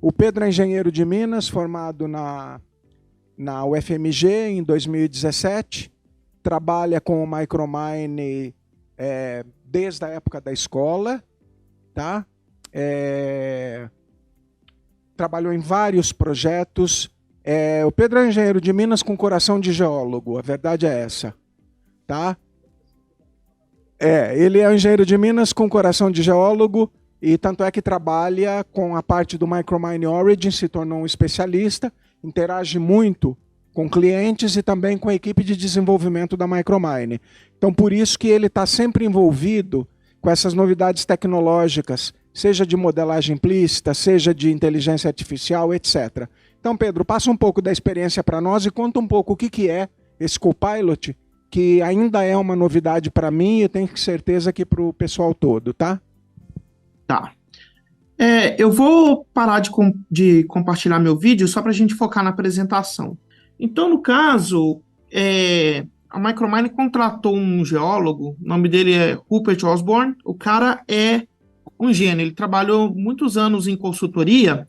O Pedro é engenheiro de Minas, formado na UFMG em 2017. Trabalha com o Micromine desde a época da escola, tá? Trabalhou em vários projetos. O Pedro é engenheiro de Minas com coração de geólogo, a verdade é essa, tá? Ele é um engenheiro de Minas com coração de geólogo e tanto é que trabalha com a parte do Micromine Origin, se tornou um especialista, interage muito com clientes e também com a equipe de desenvolvimento da Micromine. Então, por isso que ele está sempre envolvido com essas novidades tecnológicas, seja de modelagem implícita, seja de inteligência artificial, etc. Então, Pedro, passa um pouco da experiência para nós e conta um pouco o que é esse Copilot, que ainda é uma novidade para mim e eu tenho certeza que para o pessoal todo, tá? Tá. Eu vou parar de compartilhar meu vídeo só para a gente focar na apresentação. Então, no caso, a Micromine contratou um geólogo, o nome dele é Rupert Osborne. O cara é um gênio, ele trabalhou muitos anos em consultoria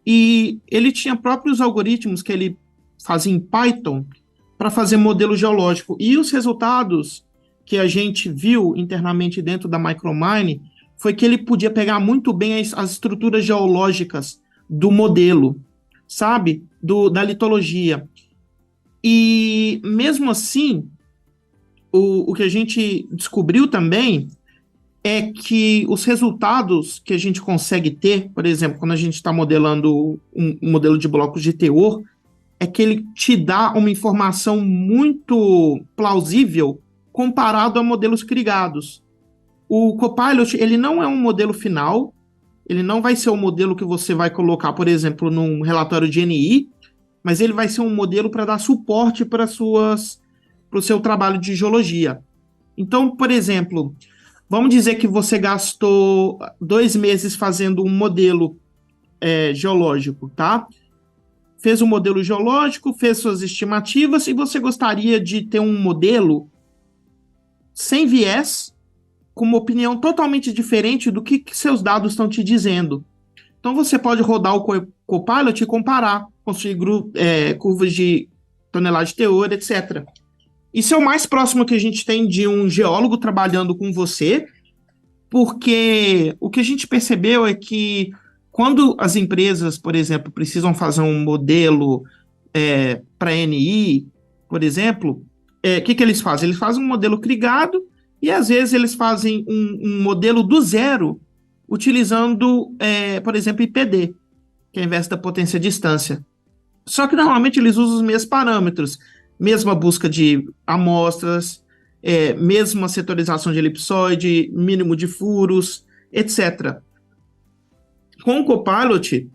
e ele tinha próprios algoritmos que ele fazia em Python para fazer modelo geológico. E os resultados que a gente viu internamente dentro da Micromine foi que ele podia pegar muito bem as estruturas geológicas do modelo, sabe? Da litologia. E, mesmo assim, o que a gente descobriu também é que os resultados que a gente consegue ter, por exemplo, quando a gente está modelando um modelo de blocos de teor, é que ele te dá uma informação muito plausível comparado a modelos criados. O Copilot, ele não é um modelo final, ele não vai ser o modelo que você vai colocar, por exemplo, num relatório de NI, mas ele vai ser um modelo para dar suporte para o seu trabalho de geologia. Então, por exemplo, vamos dizer que você gastou 2 meses fazendo um modelo geológico, tá? Fez um modelo geológico, fez suas estimativas e você gostaria de ter um modelo sem viés, com uma opinião totalmente diferente do que seus dados estão te dizendo. Então, você pode rodar o Copilot e comparar, construir curvas de tonelagem de teor, etc. Isso é o mais próximo que a gente tem de um geólogo trabalhando com você, porque o que a gente percebeu é que quando as empresas, por exemplo, precisam fazer um modelo para NI, por exemplo, o que eles fazem? Eles fazem um modelo criado e, às vezes, eles fazem um modelo do zero, utilizando, por exemplo, IPD, que é a inversa da potência distância. Só que, normalmente, eles usam os mesmos parâmetros, mesma busca de amostras, mesma setorização de elipsoide, mínimo de furos, etc. Com o Copilot,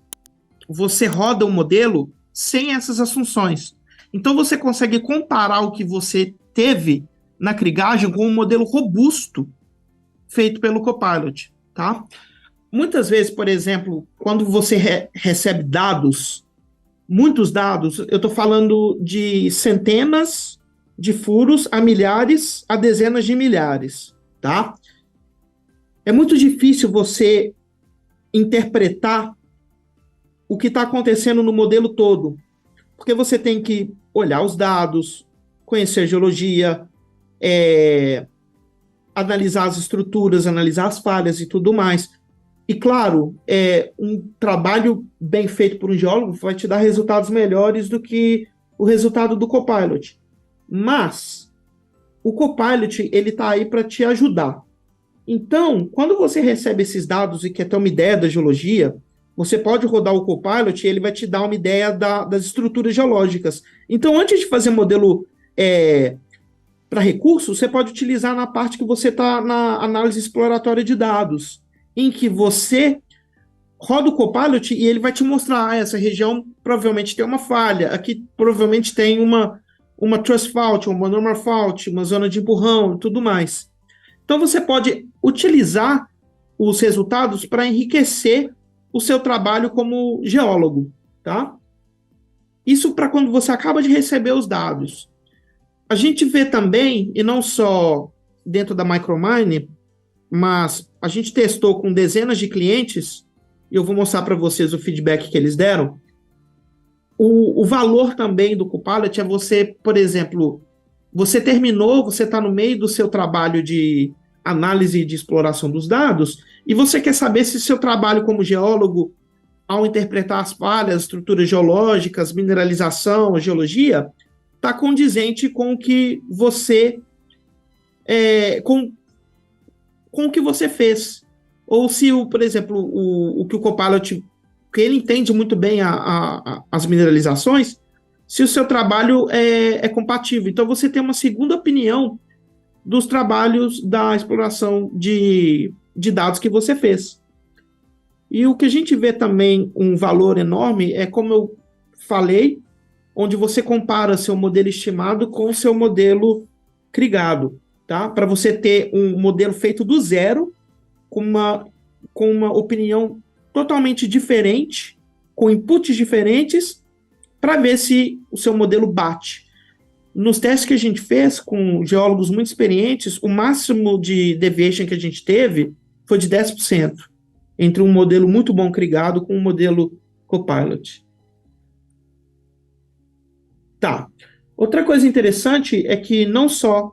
você roda o modelo sem essas assunções. Então, você consegue comparar o que você teve na crigagem com um modelo robusto feito pelo Copilot, tá? Muitas vezes, por exemplo, quando você recebe dados, muitos dados, eu estou falando de centenas de furos a milhares, a dezenas de milhares, tá? É muito difícil você interpretar o que está acontecendo no modelo todo, porque você tem que olhar os dados, conhecer a geologia, analisar as estruturas, analisar as falhas e tudo mais. E, claro, um trabalho bem feito por um geólogo vai te dar resultados melhores do que o resultado do Copilot. Mas o Copilot, ele está aí para te ajudar. Então, quando você recebe esses dados e quer ter uma ideia da geologia, você pode rodar o Copilot e ele vai te dar uma ideia das estruturas geológicas. Então, antes de fazer modelo para recursos, você pode utilizar na parte que você está na análise exploratória de dados, em que você roda o Copilot e ele vai te mostrar, essa região provavelmente tem uma falha, aqui provavelmente tem uma truss fault, uma normal fault, uma zona de empurrão e tudo mais. Então, você pode utilizar os resultados para enriquecer o seu trabalho como geólogo, tá? Isso para quando você acaba de receber os dados. A gente vê também, e não só dentro da Micromine, mas a gente testou com dezenas de clientes e eu vou mostrar para vocês o feedback que eles deram. O valor também do Copilot é você, por exemplo, você terminou, você está no meio do seu trabalho de análise e de exploração dos dados, e você quer saber se seu trabalho como geólogo, ao interpretar as falhas, estruturas geológicas, mineralização, geologia, está condizente com o que você com o que você fez. Ou se, por exemplo, o que o Copilot, que ele entende muito bem as mineralizações, se o seu trabalho é compatível. Então, você tem uma segunda opinião dos trabalhos da exploração de dados que você fez. E o que a gente vê também um valor enorme é, como eu falei, onde você compara seu modelo estimado com o seu modelo crigado, tá? Para você ter um modelo feito do zero, com uma opinião totalmente diferente, com inputs diferentes, para ver se o seu modelo bate. Nos testes que a gente fez com geólogos muito experientes, o máximo de deviation que a gente teve foi de 10%, entre um modelo muito bom crigado com um modelo Copilot. Tá. Outra coisa interessante é que não só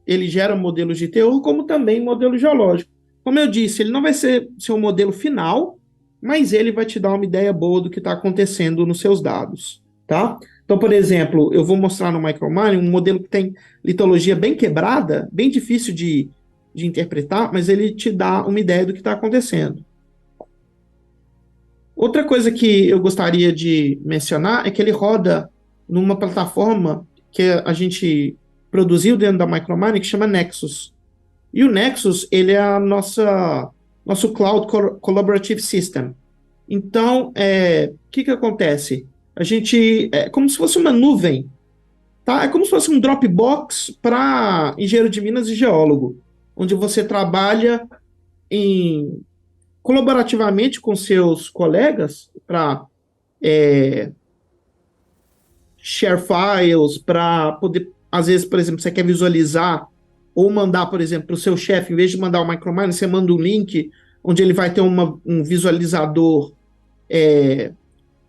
ele gera modelos de teor, como também modelo geológico. Como eu disse, ele não vai ser seu modelo final, mas ele vai te dar uma ideia boa do que está acontecendo nos seus dados, tá? Então, por exemplo, eu vou mostrar no Micromine um modelo que tem litologia bem quebrada, bem difícil de interpretar, mas ele te dá uma ideia do que está acontecendo. Outra coisa que eu gostaria de mencionar é que ele roda numa plataforma que a gente produziu dentro da Micromine, que chama Nexus. E o Nexus, ele é nosso Cloud Collaborative System. Então, o que acontece? A gente, é como se fosse uma nuvem, tá? É como se fosse um Dropbox para engenheiro de minas e geólogo, onde você trabalha colaborativamente com seus colegas para share files, para poder, às vezes, por exemplo, você quer visualizar ou mandar, por exemplo, para o seu chefe, em vez de mandar o Micromine, você manda um link onde ele vai ter um visualizador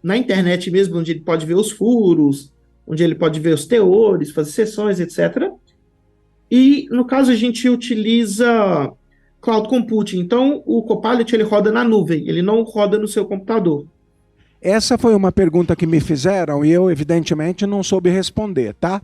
na internet mesmo, onde ele pode ver os furos, onde ele pode ver os teores, fazer sessões, etc. E, no caso, a gente utiliza Cloud Computing. Então, o Copilot, ele roda na nuvem, ele não roda no seu computador. Essa foi uma pergunta que me fizeram e eu, evidentemente, não soube responder, tá?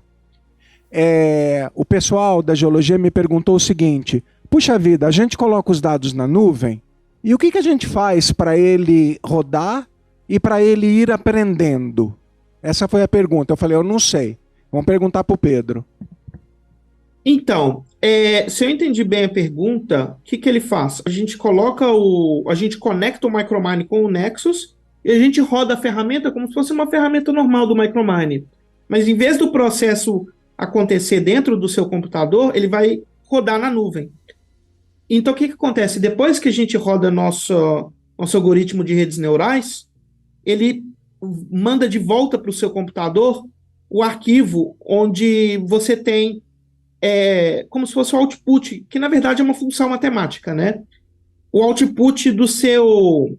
O pessoal da geologia me perguntou o seguinte: puxa vida, a gente coloca os dados na nuvem e o que a gente faz para ele rodar e para ele ir aprendendo? Essa foi a pergunta. Eu falei, eu não sei. Vamos perguntar para o Pedro. Então, se eu entendi bem a pergunta, o que ele faz? A gente conecta o Micromine com o Nexus e a gente roda a ferramenta como se fosse uma ferramenta normal do Micromine. Mas em vez do processo acontecer dentro do seu computador, ele vai rodar na nuvem. Então, o que acontece? Depois que a gente roda nosso algoritmo de redes neurais, ele manda de volta para o seu computador o arquivo onde você tem como se fosse o output, que na verdade é uma função matemática, né? O output do seu,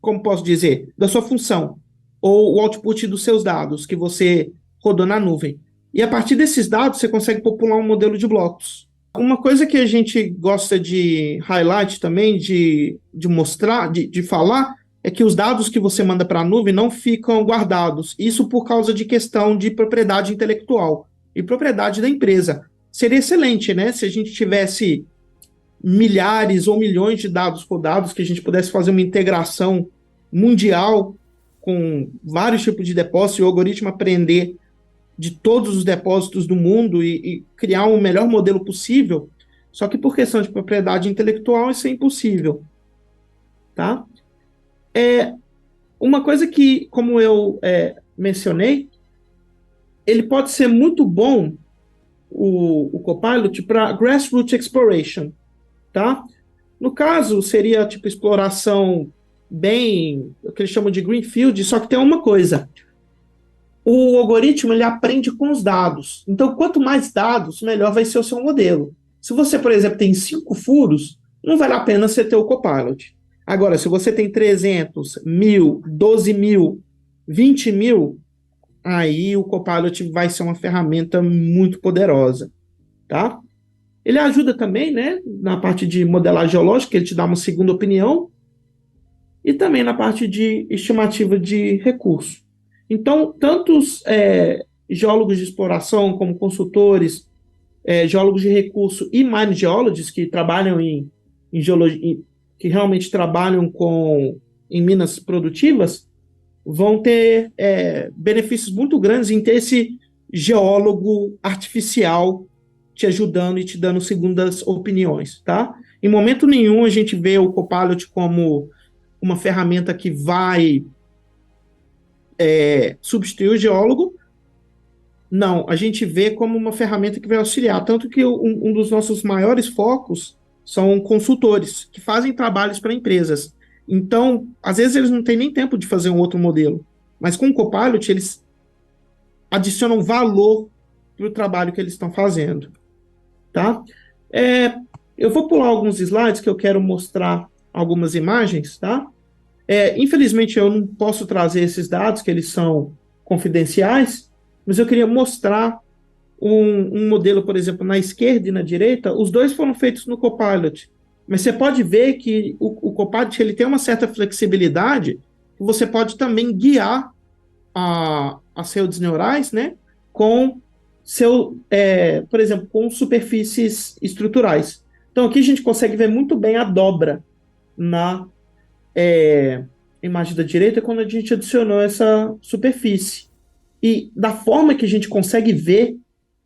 como posso dizer, da sua função, ou o output dos seus dados que você rodou na nuvem. E a partir desses dados, você consegue popular um modelo de blocos. Uma coisa que a gente gosta de highlight também, de mostrar, de falar, é que os dados que você manda para a nuvem não ficam guardados. Isso por causa de questão de propriedade intelectual e propriedade da empresa. Seria excelente, né? Se a gente tivesse milhares ou milhões de dados rodados, que a gente pudesse fazer uma integração mundial com vários tipos de depósitos e o algoritmo aprender de todos os depósitos do mundo e criar um melhor modelo possível. Só que por questão de propriedade intelectual isso é impossível, tá? Uma coisa que, como eu mencionei, ele pode ser muito bom, o Copilot, para grassroots exploration, tá? No caso, seria tipo exploração bem, o que eles chamam de greenfield, só que tem uma coisa: o algoritmo ele aprende com os dados. Então, quanto mais dados, melhor vai ser o seu modelo. Se você, por exemplo, tem 5 furos, não vale a pena você ter o Copilot. Agora, se você tem 300, 1.000, 12.000, 20.000, aí o Copilot vai ser uma ferramenta muito poderosa, tá? Ele ajuda também, né, na parte de modelagem geológica, ele te dá uma segunda opinião, e também na parte de estimativa de recurso. Então, tantos geólogos de exploração, como consultores, geólogos de recurso e mine geologists que trabalham em geologia, que realmente trabalham em minas produtivas, vão ter benefícios muito grandes em ter esse geólogo artificial te ajudando e te dando segundas opiniões, tá? Em momento nenhum a gente vê o Copilot como uma ferramenta que vai substituir o geólogo. Não, a gente vê como uma ferramenta que vai auxiliar. Tanto que um dos nossos maiores focos são consultores, que fazem trabalhos para empresas. Então, às vezes eles não têm nem tempo de fazer um outro modelo. Mas com o Copilot, eles adicionam valor para o trabalho que eles estão fazendo. Tá? Eu vou pular alguns slides que eu quero mostrar algumas imagens, tá? Infelizmente, eu não posso trazer esses dados, que eles são confidenciais, mas eu queria mostrar um modelo, por exemplo, na esquerda e na direita, os dois foram feitos no Copilot. Mas você pode ver que o Copilot ele tem uma certa flexibilidade, que você pode também guiar as redes neurais, né, com por exemplo, com superfícies estruturais. Então, aqui a gente consegue ver muito bem a dobra na imagem da direita quando a gente adicionou essa superfície. E da forma que a gente consegue ver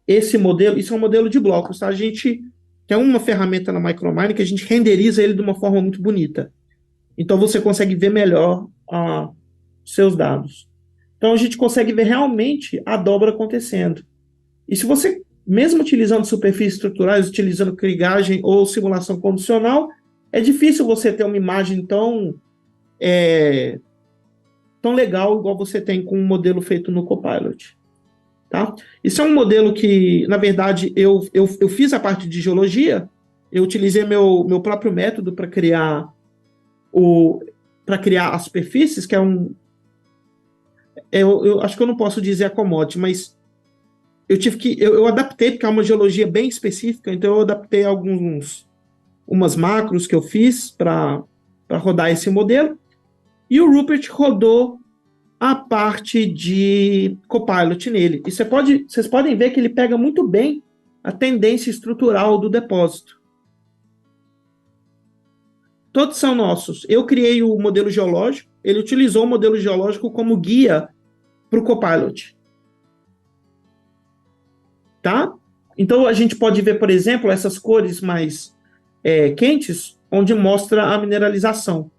esse modelo, isso é um modelo de blocos, tá? A gente tem uma ferramenta na Micromine que a gente renderiza ele de uma forma muito bonita. Então você consegue ver melhor seus dados. Então a gente consegue ver realmente a dobra acontecendo. E se você, mesmo utilizando superfícies estruturais, utilizando krigagem ou simulação condicional, é difícil você ter uma imagem tão legal igual você tem com um modelo feito no Copilot. Tá? Isso é um modelo que, na verdade, eu fiz a parte de geologia, eu utilizei meu próprio método para criar as superfícies, que eu acho que eu não posso dizer a commodity, mas eu adaptei, porque é uma geologia bem específica, então eu adaptei umas macros que eu fiz para rodar esse modelo, e o Rupert rodou a parte de Copilot nele. E vocês podem ver que ele pega muito bem a tendência estrutural do depósito. Todos são nossos. Eu criei o modelo geológico, ele utilizou o modelo geológico como guia para o Copilot. Tá? Então, a gente pode ver, por exemplo, essas cores mais quentes, onde mostra a mineralização.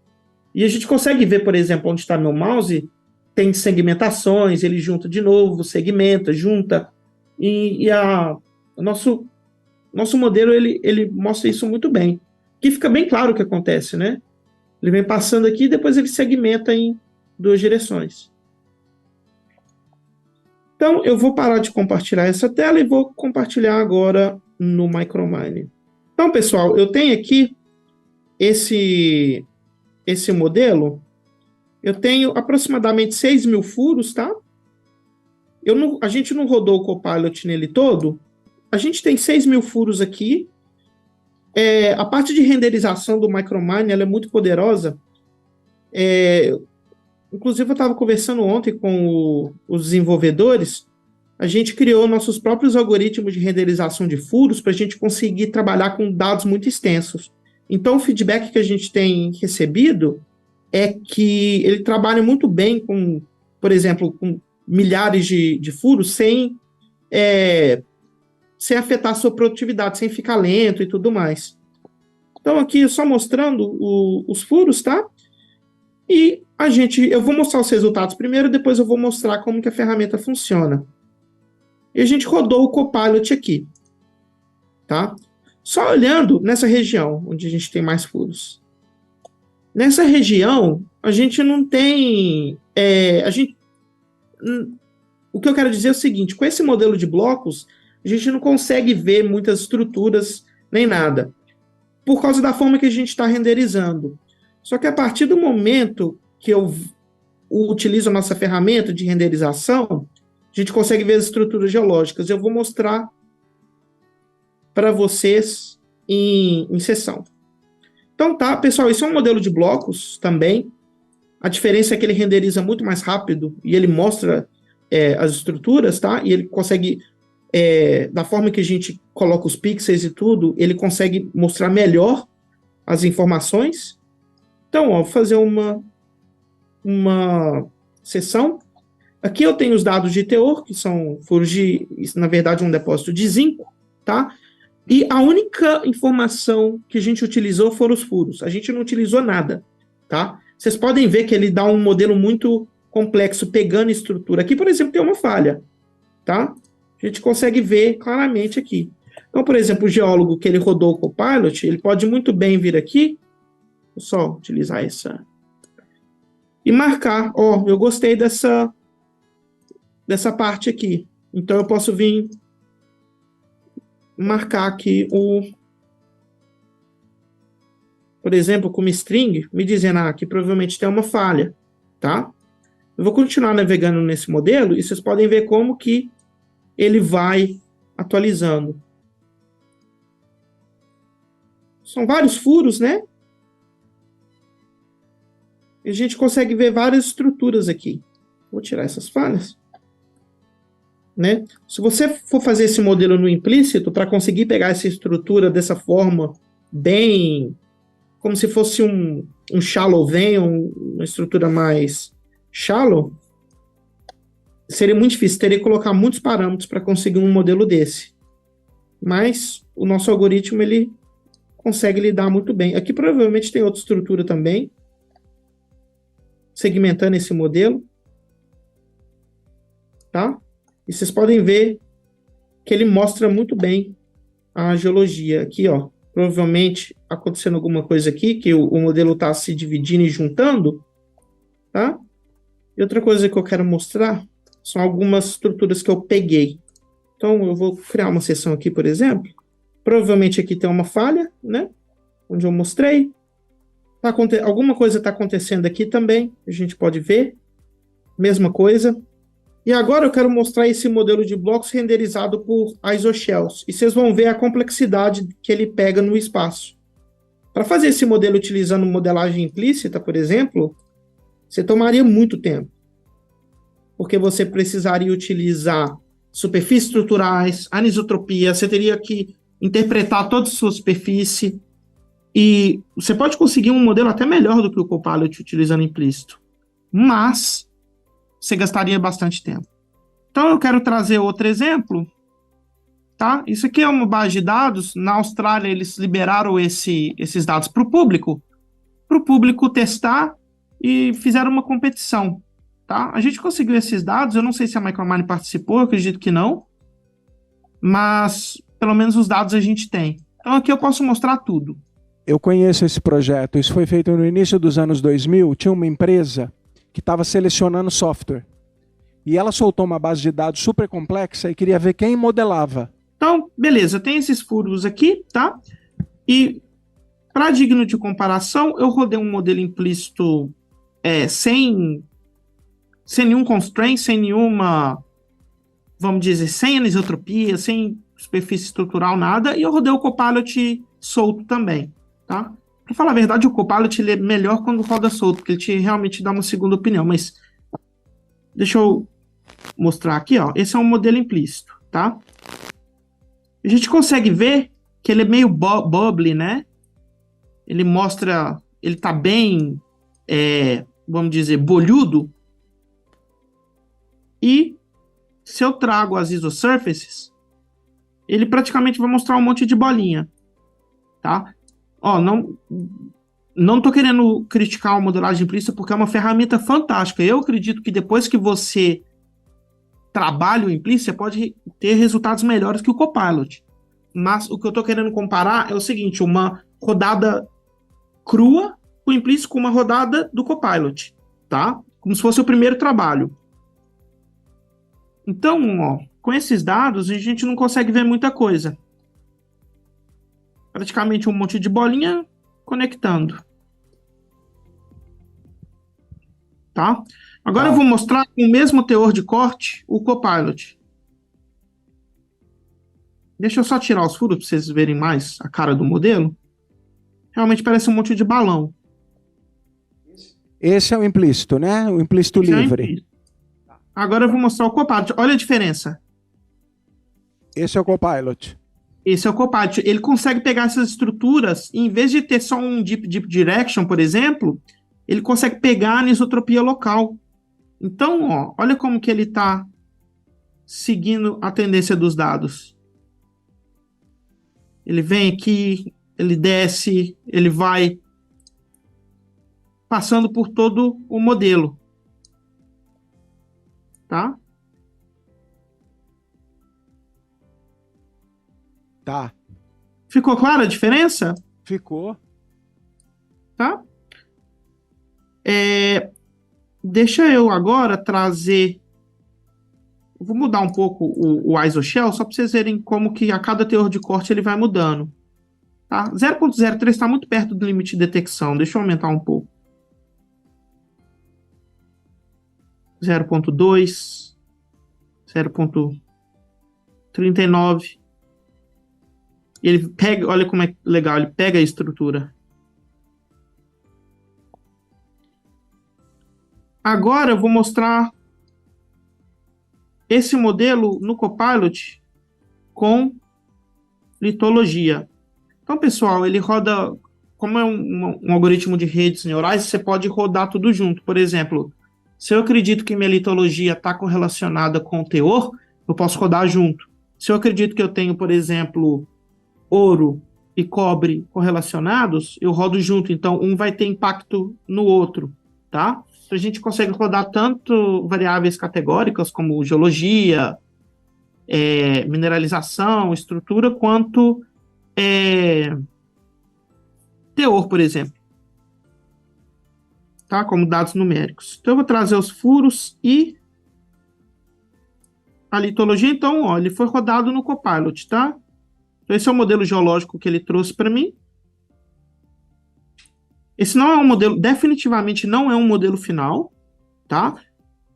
E a gente consegue ver, por exemplo, onde está meu mouse, tem segmentações, ele junta de novo, segmenta, junta, e o nosso modelo, ele mostra isso muito bem. Que fica bem claro o que acontece, né? Ele vem passando aqui e depois ele segmenta em duas direções. Então, eu vou parar de compartilhar essa tela e vou compartilhar agora no Micromine. Então, pessoal, eu tenho aqui esse modelo. Eu tenho aproximadamente 6.000 furos, tá? A gente não rodou o Copilot nele todo. A gente tem 6.000 furos aqui. A parte de renderização do Micromine ela é muito poderosa. Inclusive, eu estava conversando ontem com os desenvolvedores. A gente criou nossos próprios algoritmos de renderização de furos para a gente conseguir trabalhar com dados muito extensos. Então, o feedback que a gente tem recebido é que ele trabalha muito bem com, por exemplo, com milhares de furos sem afetar a sua produtividade, sem ficar lento e tudo mais. Então, aqui só mostrando os furos, tá? E eu vou mostrar os resultados primeiro, depois eu vou mostrar como que a ferramenta funciona. E a gente rodou o Copilot aqui, tá? Só olhando nessa região, onde a gente tem mais furos. Nessa região, a gente não tem... o que eu quero dizer é o seguinte, com esse modelo de blocos, a gente não consegue ver muitas estruturas nem nada, por causa da forma que a gente está renderizando. Só que a partir do momento que eu utilizo a nossa ferramenta de renderização, a gente consegue ver as estruturas geológicas. Eu vou mostrar para vocês em sessão. Então tá, pessoal, isso é um modelo de blocos também. A diferença é que ele renderiza muito mais rápido e ele mostra as estruturas, tá? E ele consegue, da forma que a gente coloca os pixels e tudo, ele consegue mostrar melhor as informações. Então, ó, vou fazer uma sessão. Aqui eu tenho os dados de teor, que são furos de, na verdade, um depósito de zinco, tá? E a única informação que a gente utilizou foram os furos. A gente não utilizou nada, tá? Vocês podem ver que ele dá um modelo muito complexo, pegando estrutura. Aqui, por exemplo, tem uma falha, tá? A gente consegue ver claramente aqui. Então, por exemplo, o geólogo que ele rodou o Copilot, ele pode muito bem vir aqui, vou só utilizar essa, e marcar, ó, eu gostei dessa parte aqui. Então, eu posso vir marcar aqui por exemplo, com uma string, me dizendo que provavelmente tem uma falha, tá? Eu vou continuar navegando nesse modelo e vocês podem ver como que ele vai atualizando. São vários furos, né? E a gente consegue ver várias estruturas aqui. Vou tirar essas falhas. Né? Se você for fazer esse modelo no implícito, para conseguir pegar essa estrutura dessa forma, bem como se fosse um shallow vein, uma estrutura mais shallow, seria muito difícil, teria que colocar muitos parâmetros para conseguir um modelo desse. Mas o nosso algoritmo, ele consegue lidar muito bem. Aqui provavelmente tem outra estrutura também, segmentando esse modelo. Tá? E vocês podem ver que ele mostra muito bem a geologia. Aqui, ó, provavelmente acontecendo alguma coisa aqui, que o modelo está se dividindo e juntando, tá? E outra coisa que eu quero mostrar são algumas estruturas que eu peguei. Então, eu vou criar uma seção aqui, por exemplo. Provavelmente aqui tem uma falha, né? Onde eu mostrei. Alguma coisa está acontecendo aqui também, a gente pode ver. Mesma coisa. E agora eu quero mostrar esse modelo de blocos renderizado por isoshells. E vocês vão ver a complexidade que ele pega no espaço. Para fazer esse modelo utilizando modelagem implícita, por exemplo, você tomaria muito tempo. Porque você precisaria utilizar superfícies estruturais, anisotropia, você teria que interpretar toda a sua superfície. E você pode conseguir um modelo até melhor do que o Copilot utilizando implícito. Mas você gastaria bastante tempo. Então, eu quero trazer outro exemplo. Tá? Isso aqui é uma base de dados. Na Austrália, eles liberaram esses dados para o público testar e fizeram uma competição. Tá? A gente conseguiu esses dados. Eu não sei se a Micromine participou, eu acredito que não. Mas, pelo menos, os dados a gente tem. Então, aqui eu posso mostrar tudo. Eu conheço esse projeto. Isso foi feito no início dos anos 2000. Tinha uma empresa que estava selecionando software. E ela soltou uma base de dados super complexa e queria ver quem modelava. Então, beleza, tem esses furos aqui, tá? E, para digno de comparação, eu rodei um modelo implícito sem nenhum constraint, sem nenhuma, vamos dizer, sem anisotropia, sem superfície estrutural, nada, e eu rodei o Copilot solto também, tá? Para falar a verdade, o Copilot ele é melhor quando roda solto, porque ele realmente dá uma segunda opinião, mas deixa eu mostrar aqui, ó. Esse é um modelo implícito, tá? A gente consegue ver que ele é meio bubbly, né? Ele mostra, ele tá bem, vamos dizer, bolhudo. E se eu trago as isosurfaces, ele praticamente vai mostrar um monte de bolinha, tá? Ó, não tô querendo criticar a modelagem implícita porque é uma ferramenta fantástica. Eu acredito que depois que você trabalha o implícito, você pode ter resultados melhores que o Copilot. Mas o que eu tô querendo comparar é o seguinte, uma rodada crua, o implícito com uma rodada do Copilot, tá? Como se fosse o primeiro trabalho. Então, ó, com esses dados, a gente não consegue ver muita coisa. Praticamente um monte de bolinha conectando. tá? Agora Tá. eu vou mostrar com o mesmo teor de corte o Copilot. Deixa eu só tirar os furos para vocês verem mais a cara do modelo. Realmente parece um monte de balão. Esse é o implícito, né? O implícito Isso é livre. implícito. Agora eu vou mostrar o Copilot. Olha a diferença. Esse é o Copilot. Esse é o Copilot. Ele consegue pegar essas estruturas, e em vez de ter só um Deep Direction, por exemplo, ele consegue pegar a anisotropia local. Então, ó, olha como que ele está seguindo a tendência dos dados. Ele vem aqui, ele desce, ele vai passando por todo o modelo. Tá? Tá. Ficou clara a diferença? Ficou. Tá? Deixa eu agora trazer... Eu vou mudar um pouco o ISOshell, só para vocês verem como que a cada teor de corte ele vai mudando. Tá? 0.03 está muito perto do limite de detecção. Deixa eu aumentar um pouco. 0.2, 0.39. Ele pega, olha como é legal, ele pega a estrutura. Agora eu vou mostrar esse modelo no Copilot com litologia. Então, pessoal, ele roda, como é um algoritmo de redes neurais, você pode rodar tudo junto. Por exemplo, se eu acredito que minha litologia está correlacionada com o teor, eu posso rodar junto. Se eu acredito que eu tenho, por exemplo, ouro e cobre correlacionados, eu rodo junto. Então, um vai ter impacto no outro, tá? Então, a gente consegue rodar tanto variáveis categóricas, como geologia, mineralização, estrutura, quanto teor, por exemplo. Tá? Como dados numéricos. Então, eu vou trazer os furos e a litologia. Então, ó, ele foi rodado no Copilot, tá? Então, esse é o modelo geológico que ele trouxe para mim. Esse não é um modelo, definitivamente não é um modelo final, tá?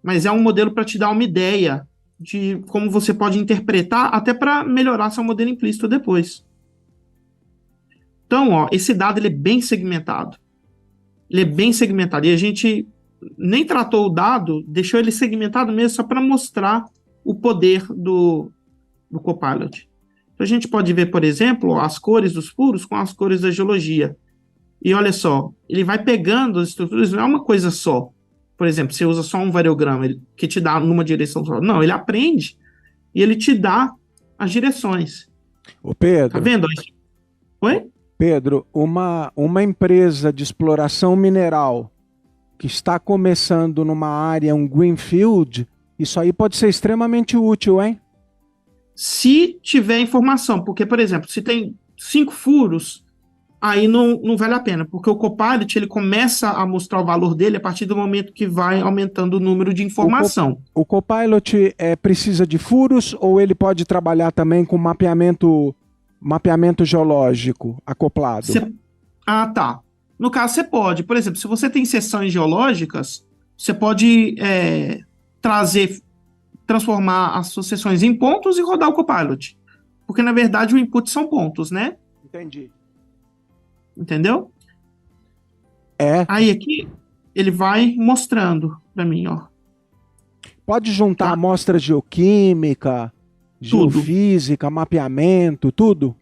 Mas é um modelo para te dar uma ideia de como você pode interpretar, até para melhorar seu modelo implícito depois. Então, ó, esse dado ele é bem segmentado. Ele é bem segmentado. E a gente nem tratou o dado, deixou ele segmentado mesmo só para mostrar o poder do Copilot. Então, a gente pode ver, por exemplo, as cores dos furos com as cores da geologia. E olha só, ele vai pegando as estruturas, não é uma coisa só. Por exemplo, você usa só um variograma que te dá numa direção só. Não, ele aprende e ele te dá as direções. Ô Pedro. Tá vendo? Oi? Pedro, uma empresa de exploração mineral que está começando numa área, um greenfield, isso aí pode ser extremamente útil, hein? Se tiver informação, porque, por exemplo, se tem 5 furos, aí não vale a pena, porque o Copilot ele começa a mostrar o valor dele a partir do momento que vai aumentando o número de informação. O Copilot precisa de furos ou ele pode trabalhar também com mapeamento geológico acoplado? Tá. No caso, você pode. Por exemplo, se você tem seções geológicas, você pode transformar as suas seções em pontos e rodar o Copilot. Porque, na verdade, o input são pontos, né? Entendi. Entendeu? É. Aí aqui, ele vai mostrando para mim, ó. Pode juntar amostra geoquímica, geofísica, mapeamento, tudo?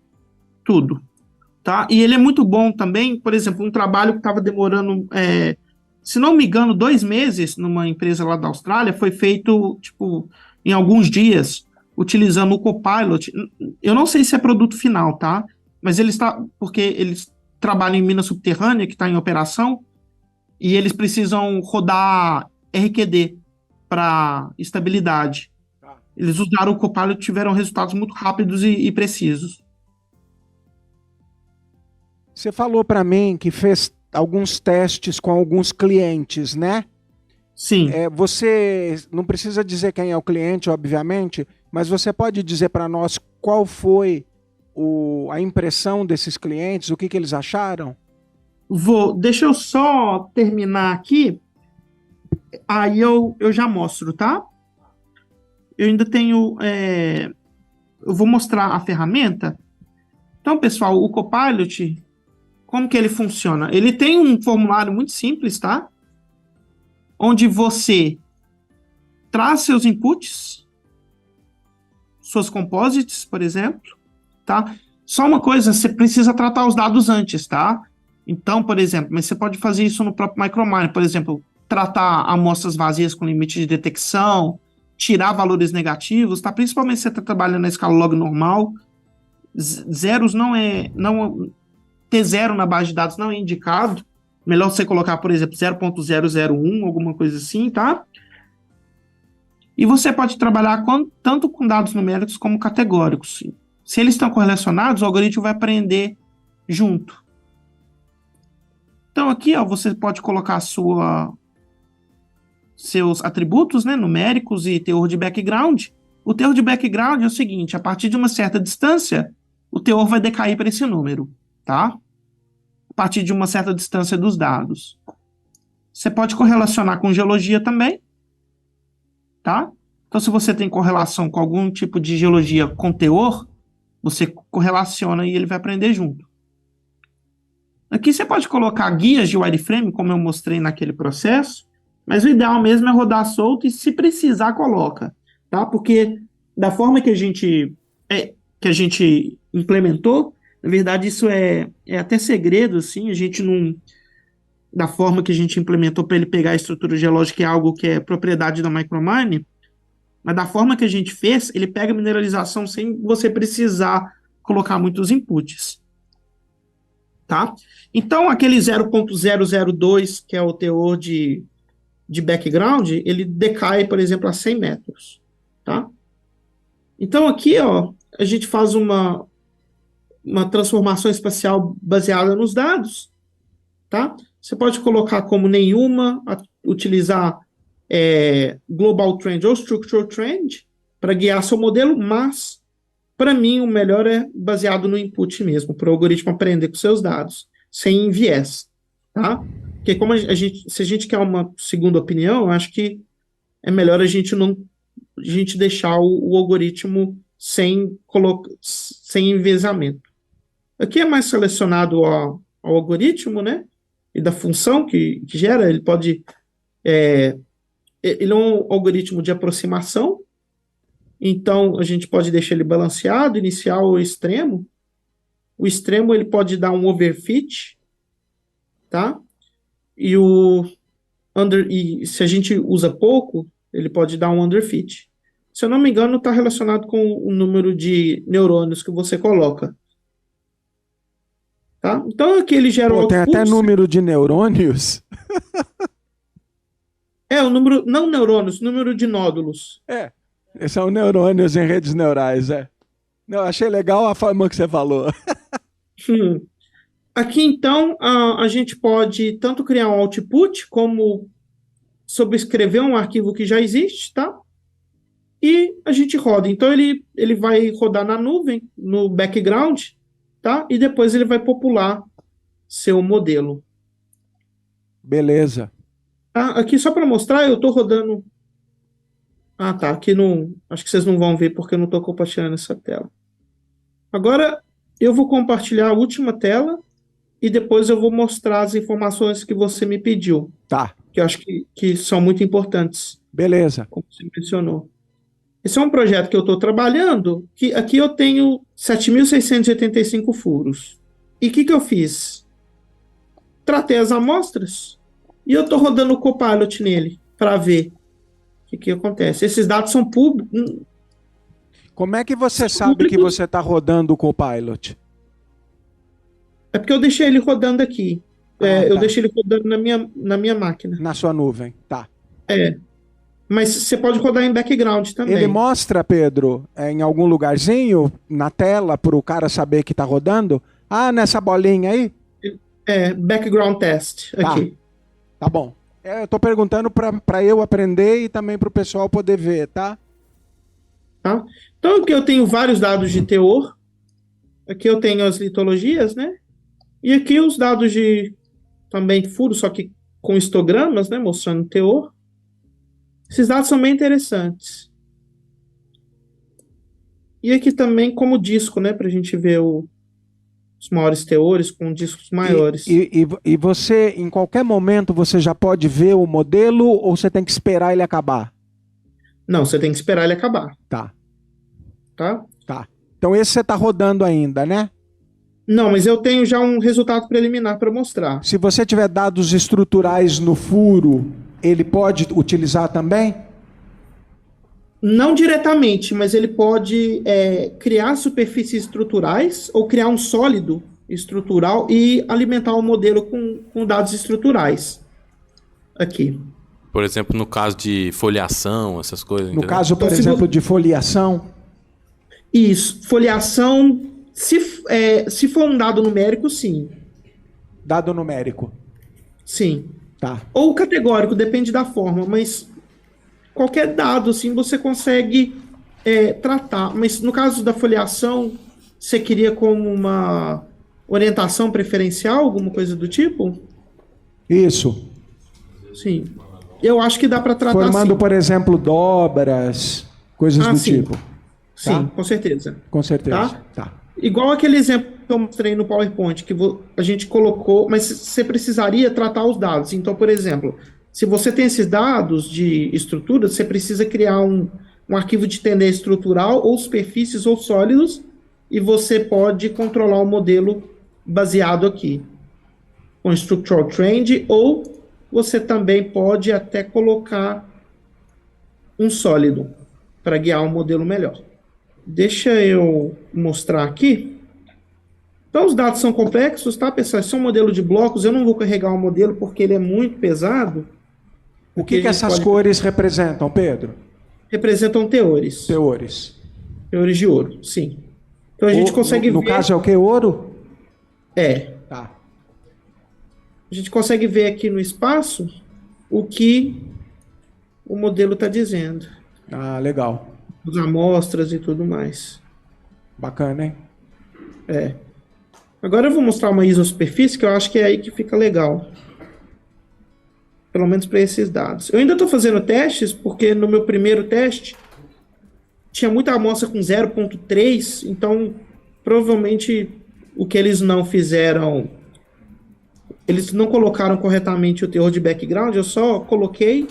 Tudo. Tá? E ele é muito bom também, por exemplo, um trabalho que estava demorando, se não me engano, 2 meses numa empresa lá da Austrália, foi feito, tipo, em alguns dias, utilizando o Copilot. Eu não sei se é produto final, tá? Mas porque eles trabalham em mina subterrânea, que está em operação, e eles precisam rodar RQD para estabilidade. Eles usaram o Copilot e tiveram resultados muito rápidos e precisos. Você falou para mim que fez alguns testes com alguns clientes, né? Sim. Você não precisa dizer quem é o cliente, obviamente, mas você pode dizer para nós qual foi a impressão desses clientes, o que eles acharam? Deixa eu só terminar aqui. Aí eu já mostro, tá? Eu ainda tenho. Eu vou mostrar a ferramenta. Então, pessoal, o Copilot, como que ele funciona? Ele tem um formulário muito simples, tá? Onde você traz seus inputs, suas composites, por exemplo, tá? Só uma coisa, você precisa tratar os dados antes, tá? Então, por exemplo, mas você pode fazer isso no próprio Micromine, por exemplo, tratar amostras vazias com limite de detecção, tirar valores negativos, tá? Principalmente se você está trabalhando na escala log normal, zeros ter zero na base de dados não é indicado. Melhor você colocar, por exemplo, 0.001, alguma coisa assim, tá? E você pode trabalhar tanto com dados numéricos como categóricos. Se eles estão correlacionados, o algoritmo vai aprender junto. Então aqui, ó, você pode colocar seus atributos, né, numéricos e teor de background. O teor de background é o seguinte: a partir de uma certa distância, o teor vai decair para esse número, tá? A partir de uma certa distância dos dados. Você pode correlacionar com geologia também, tá? Então, se você tem correlação com algum tipo de geologia com teor, você correlaciona e ele vai aprender junto. Aqui você pode colocar guias de wireframe, como eu mostrei naquele processo, mas o ideal mesmo é rodar solto e, se precisar, coloca, tá? Porque da forma que a gente implementou, na verdade isso é até segredo, assim, a gente não... Da forma que a gente implementou para ele pegar a estrutura geológica, é algo que é propriedade da Micromine, mas da forma que a gente fez, ele pega a mineralização sem você precisar colocar muitos inputs, tá? Então, aquele 0.002, que é o teor de background, ele decai, por exemplo, a 100 metros, tá? Então, aqui, ó, a gente faz uma transformação espacial baseada nos dados, tá? Você pode colocar como nenhuma, utilizar Global Trend ou Structural Trend para guiar seu modelo, mas, para mim, o melhor é baseado no input mesmo, para o algoritmo aprender com seus dados, sem viés, tá? Porque como se a gente quer uma segunda opinião, eu acho que é melhor a gente deixar o algoritmo sem enviesamento. Aqui é mais selecionado ao algoritmo, né? E da função que gera, ele pode... ele é um algoritmo de aproximação, então a gente pode deixar ele balanceado, inicial ou extremo. O extremo ele pode dar um overfit, tá? E se a gente usa pouco, ele pode dar um underfit. Se eu não me engano, está relacionado com o número de neurônios que você coloca. Tá? Então aqui ele gera Pô, tem até número de neurônios. O número, não neurônios, número de nódulos. São neurônios em redes neurais, Não, achei legal a forma que você falou. Aqui, então, a gente pode tanto criar um output, como sobrescrever um arquivo que já existe, tá? E a gente roda. Então, ele vai rodar na nuvem, no background, tá? E depois ele vai popular seu modelo. Beleza. Aqui, só para mostrar, eu estou rodando... tá. Aqui não... Acho que vocês não vão ver porque eu não estou compartilhando essa tela. Agora, eu vou compartilhar a última tela e depois eu vou mostrar as informações que você me pediu. Tá. Que eu acho que são muito importantes. Beleza. Como você mencionou. Esse é um projeto que eu estou trabalhando, que aqui eu tenho 7.685 furos. E o que eu fiz? Tratei as amostras e eu estou rodando o Copilot nele para ver o que acontece. Esses dados são públicos. Como é que você sabe que você está rodando o Copilot? É porque eu deixei ele rodando aqui. Eu deixei ele rodando na minha máquina. Na sua nuvem, tá. Mas você pode rodar em background também. Ele mostra, Pedro, em algum lugarzinho na tela para o cara saber que está rodando? Nessa bolinha aí? Background test aqui. Tá bom. Eu estou perguntando para eu aprender e também para o pessoal poder ver, tá? Então aqui eu tenho vários dados de teor. Aqui eu tenho as litologias, né? E aqui os dados de também furo, só que com histogramas, né? Mostrando teor. Esses dados são bem interessantes. E aqui também como disco, né, para a gente ver os maiores teores com discos maiores. E você, em qualquer momento, você já pode ver o modelo ou você tem que esperar ele acabar? Não, você tem que esperar ele acabar, Tá, tá? tá. Então esse você está rodando ainda, né? Não, mas eu tenho já um resultado preliminar para mostrar. Se você tiver dados estruturais no furo, ele pode utilizar também? Não diretamente, mas ele pode criar superfícies estruturais ou criar um sólido estrutural e alimentar o modelo com dados estruturais. Aqui. Por exemplo, no caso de foliação, essas coisas. No entendeu? caso, por Então, exemplo, de foliação? Isso, foliação, se for um dado numérico, sim. Dado numérico. Sim. Tá. Ou categórico, depende da forma, mas qualquer dado, assim, você consegue tratar. Mas no caso da foliação, você queria como uma orientação preferencial, alguma coisa do tipo? Isso. Sim. Eu acho que dá para tratar Formando, assim. por exemplo, dobras, coisas do sim. tipo. Sim, Tá? com certeza. Com certeza. Tá? Tá. Igual aquele exemplo que eu mostrei no PowerPoint, que a gente colocou, mas você precisaria tratar os dados. Então, por exemplo, se você tem esses dados de estrutura, você precisa criar um arquivo de tendência estrutural, ou superfícies ou sólidos, e você pode controlar o modelo baseado aqui, com Structural Trend, ou você também pode até colocar um sólido para guiar um modelo melhor. Deixa eu mostrar aqui. Então, os dados são complexos, tá, pessoal? Esse é um modelo de blocos. Eu não vou carregar o modelo porque ele é muito pesado. O que essas cores representam, Pedro? Representam teores. Teores. Teores de ouro, sim. Então, a gente consegue ver... No caso, é o que? Ouro? É. Tá. A gente consegue ver aqui no espaço o que o modelo está dizendo. Ah, legal. As amostras e tudo mais. Bacana, hein? É. Agora eu vou mostrar uma isosuperfície, que eu acho que é aí que fica legal. Pelo menos para esses dados. Eu ainda estou fazendo testes, porque no meu primeiro teste tinha muita amostra com 0,3, então provavelmente o que eles não fizeram, eles não colocaram corretamente o teor de background, eu só coloquei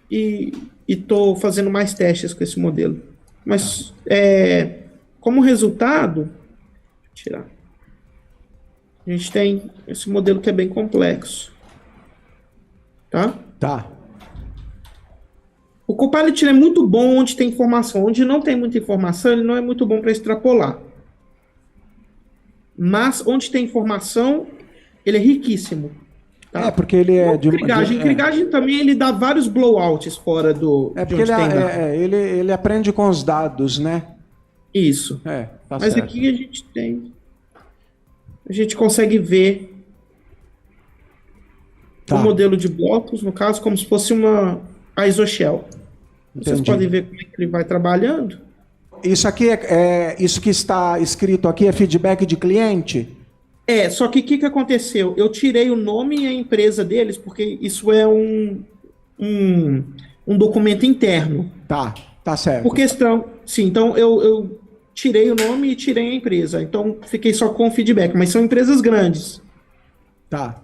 e estou fazendo mais testes com esse modelo. Mas, como resultado, tirar. A gente tem esse modelo que é bem complexo. Tá? Tá. O Copilot é muito bom onde tem informação. Onde não tem muita informação, ele não é muito bom para extrapolar. Mas onde tem informação, ele é riquíssimo. Tá? Porque ele é de... Krigagem também ele dá vários blowouts fora do... É porque ele aprende com os dados, né? Isso. Tá Mas certo. aqui a gente tem... A gente consegue ver o modelo de blocos, no caso, como se fosse uma isoshell. Vocês podem ver como é que ele vai trabalhando. Isso aqui isso que está escrito aqui é feedback de cliente? Só que o que aconteceu? Eu tirei o nome e a empresa deles, porque isso é um documento interno. Tá certo. Por questão... Sim, então eu tirei o nome e tirei a empresa. Então fiquei só com o feedback, mas são empresas grandes. Tá.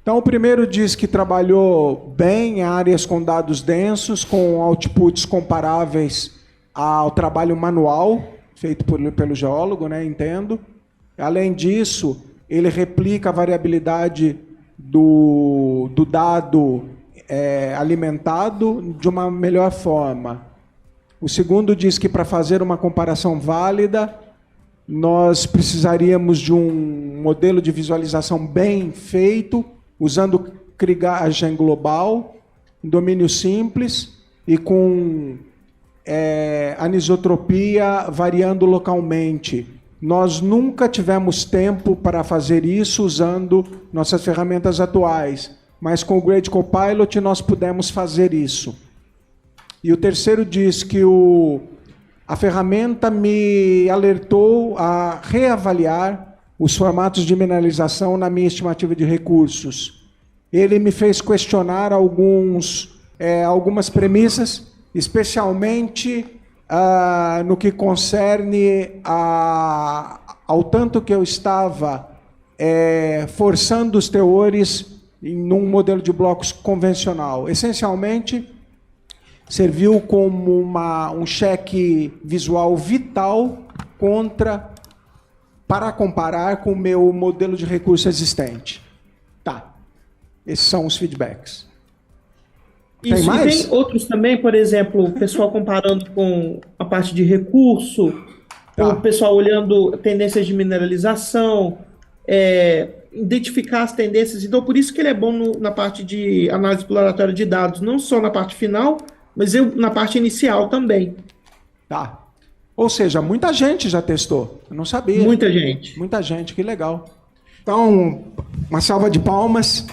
Então o primeiro diz que trabalhou bem em áreas com dados densos, com outputs comparáveis ao trabalho manual, feito pelo geólogo, né? Entendo. Além disso, ele replica a variabilidade do dado alimentado de uma melhor forma. O segundo diz que para fazer uma comparação válida, nós precisaríamos de um modelo de visualização bem feito, usando Krigagem global, em domínio simples e com anisotropia variando localmente. Nós nunca tivemos tempo para fazer isso usando nossas ferramentas atuais, mas com o Great Copilot nós pudemos fazer isso. E o terceiro diz que a ferramenta me alertou a reavaliar os formatos de mineralização na minha estimativa de recursos. Ele me fez questionar alguns algumas premissas, especialmente no que concerne ao tanto que eu estava forçando os teores em um modelo de blocos convencional. Essencialmente, serviu como um cheque visual vital para comparar com o meu modelo de recurso existente. Tá. Esses são os feedbacks. Isso, tem mais? E tem outros também, por exemplo, o pessoal comparando com a parte de recurso, o pessoal olhando tendências de mineralização, identificar as tendências. Então, por isso que ele é bom na parte de análise exploratória de dados, não só na parte final, mas na parte inicial também. Tá. Ou seja, muita gente já testou. Eu não sabia. Muita gente. Muita gente, que legal. Então, uma salva de palmas.